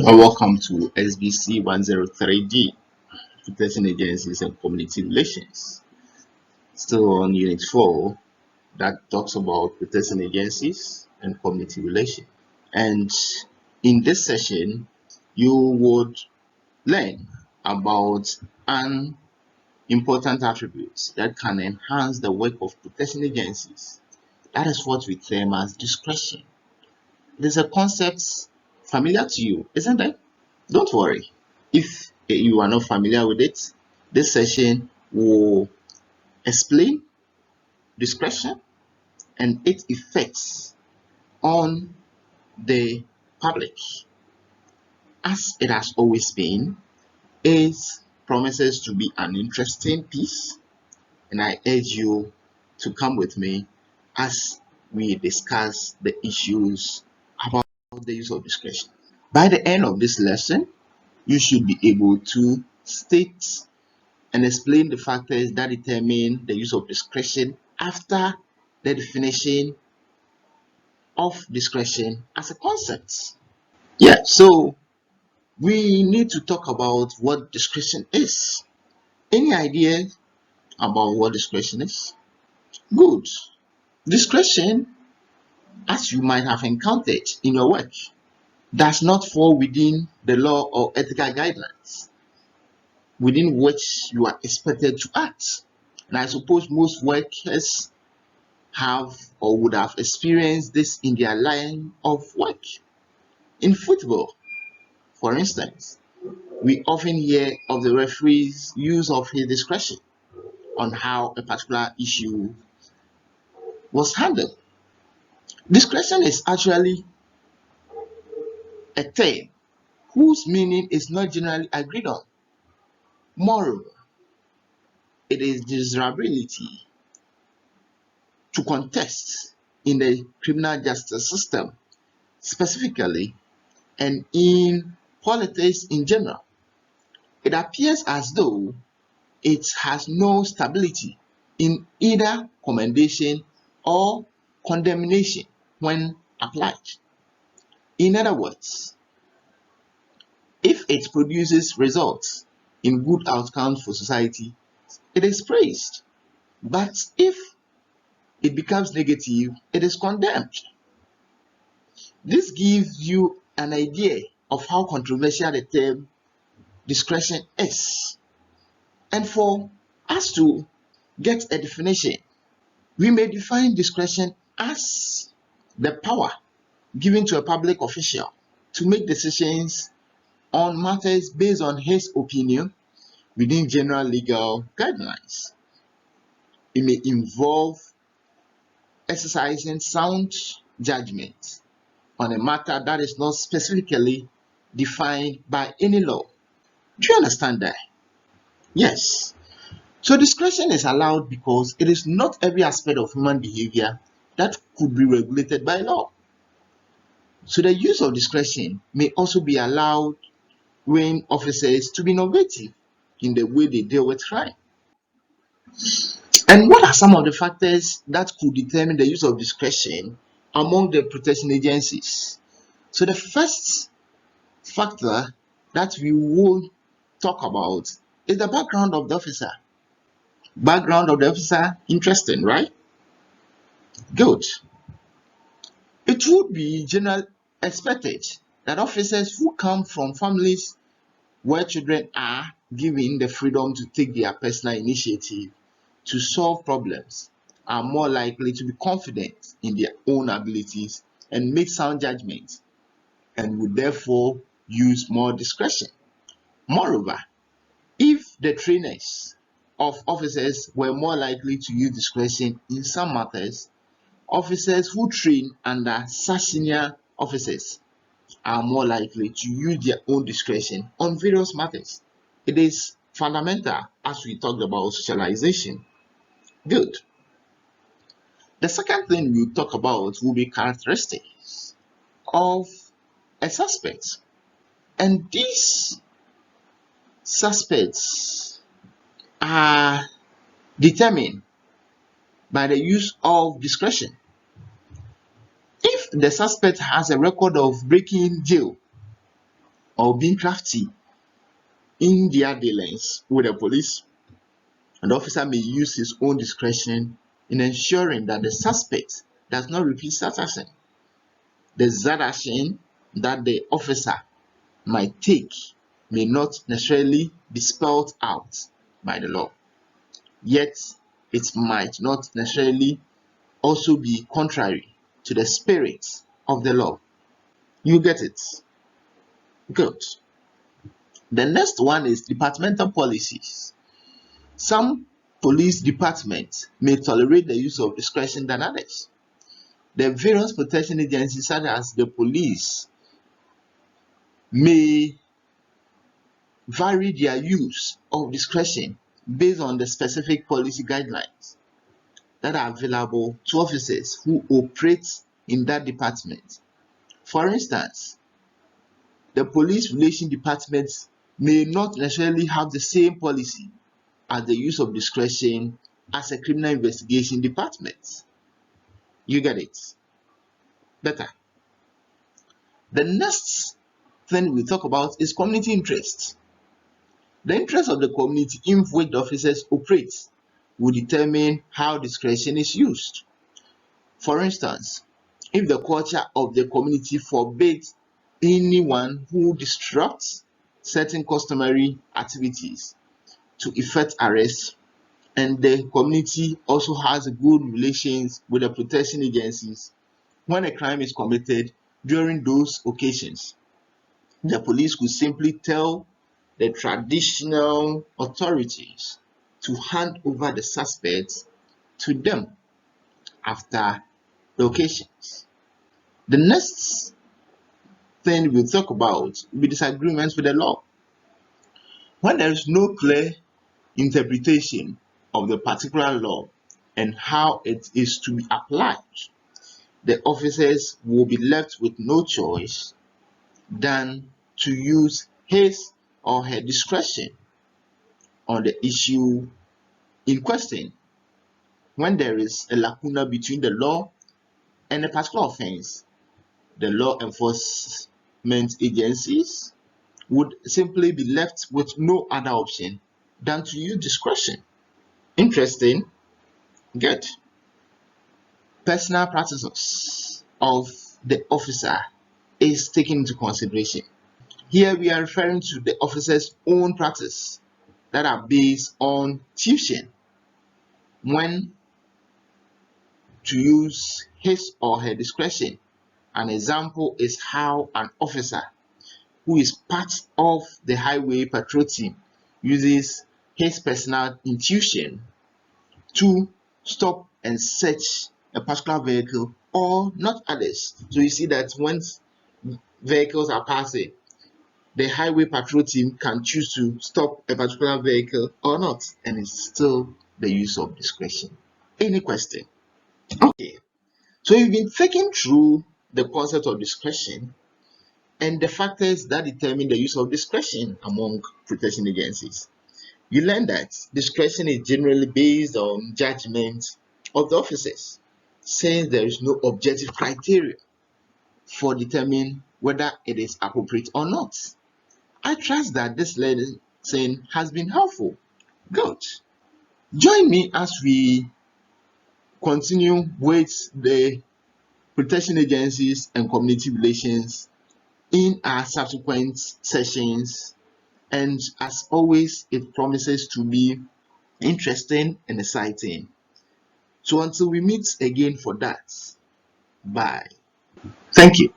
Welcome to SBC 103D, Protecting Agencies and Community Relations. Still on Unit 4, that talks about protecting agencies and community relations. And in this session, you would learn about an important attribute that can enhance the work of protecting agencies. That is what we term as discretion. It is a concept familiar to you, isn't it? Don't worry. If you are not familiar with it, this session will explain discretion and its effects on the public. As it has always been, it promises to be an interesting piece, and I urge you to come with me as we discuss the issues about the use of discretion. By the end of this lesson, you should be able to state and explain the factors that determine the use of discretion after the definition of discretion as a concept. Yeah, so we need to talk about what discretion is. Any idea about what discretion is? Good. Discretion, as you might have encountered in your work, does not fall within the law or ethical guidelines within which you are expected to act. And I suppose most workers have or would have experienced this in their line of work. In football, for instance, we often hear of the referee's use of his discretion on how a particular issue was handled. Discretion is actually a term whose meaning is not generally agreed on. Moreover, it is desirability to contest in the criminal justice system specifically and in politics in general. It appears as though it has no stability in either commendation or condemnation when applied. In other words, if it produces results in good outcomes for society, it is praised. But if it becomes negative, it is condemned. This gives you an idea of how controversial the term discretion is. And for us to get a definition, we may define discretion as the power given to a public official to make decisions on matters based on his opinion within general legal guidelines. It may involve exercising sound judgment on a matter that is not specifically defined by any law. Do you understand that? Yes. So discretion is allowed because it is not every aspect of human behavior that could be regulated by law. So the use of discretion may also be allowed when officers to be innovative in the way they deal with crime. And what are some of the factors that could determine the use of discretion among the protection agencies? So the first factor that we will talk about is the background of the officer. Background of the officer, interesting, right? Good. It would be generally expected that officers who come from families where children are given the freedom to take their personal initiative to solve problems are more likely to be confident in their own abilities and make sound judgments and would therefore use more discretion. Moreover, if the trainers of officers were more likely to use discretion in some matters, officers who train under such senior officers are more likely to use their own discretion on various matters. It is fundamental as we talked about socialization. Good. The second thing we'll talk about will be characteristics of a suspect. And these suspects are determined by the use of discretion. If the suspect has a record of breaking jail or being crafty in their dealings with the police, an officer may use his own discretion in ensuring that the suspect does not repeat such action. The exact action that the officer might take may not necessarily be spelled out by the law, yet it might not necessarily also be contrary to the spirit of the law. You get it? Good. The next one is departmental policies. Some police departments may tolerate the use of discretion than others. The various protection agencies, such as the police, may vary their use of discretion based on the specific policy guidelines that are available to officers who operate in that department. For instance, the police relation departments may not necessarily have the same policy as the use of discretion as a criminal investigation department. You get it? Better. The next thing we talk about is community interest. The interest of the community in which the officers operate will determine how discretion is used. For instance, if the culture of the community forbids anyone who disrupts certain customary activities to effect arrest, and the community also has good relations with the protection agencies, when a crime is committed during those occasions, the police could simply tell the traditional authorities to hand over the suspects to them after the occasions. The next thing we'll talk about will be disagreements with the law. When there is no clear interpretation of the particular law and how it is to be applied, the officers will be left with no choice than to use his or her discretion on the issue in question. When there is a lacuna between the law and a particular offense, the law enforcement agencies would simply be left with no other option than to use discretion. Interesting. Good. Personal practices of the officer is taken into consideration. Here we are referring to the officer's own practice that are based on tuition when to use his or her discretion. An example is how an officer who is part of the highway patrol team uses his personal intuition to stop and search a particular vehicle or not others. So you see that when vehicles are passing, the highway patrol team can choose to stop a particular vehicle or not, and it's still the use of discretion. Any question? Okay, so you've been thinking through the concept of discretion and the factors that determine the use of discretion among protection agencies. You learn that discretion is generally based on judgment of the officers, since there is no objective criteria for determining whether it is appropriate or not. I trust that this lesson has been helpful. Good. Join me as we continue with the protection agencies and community relations in our subsequent sessions. And as always, it promises to be interesting and exciting. So until we meet again for that, bye. Thank you.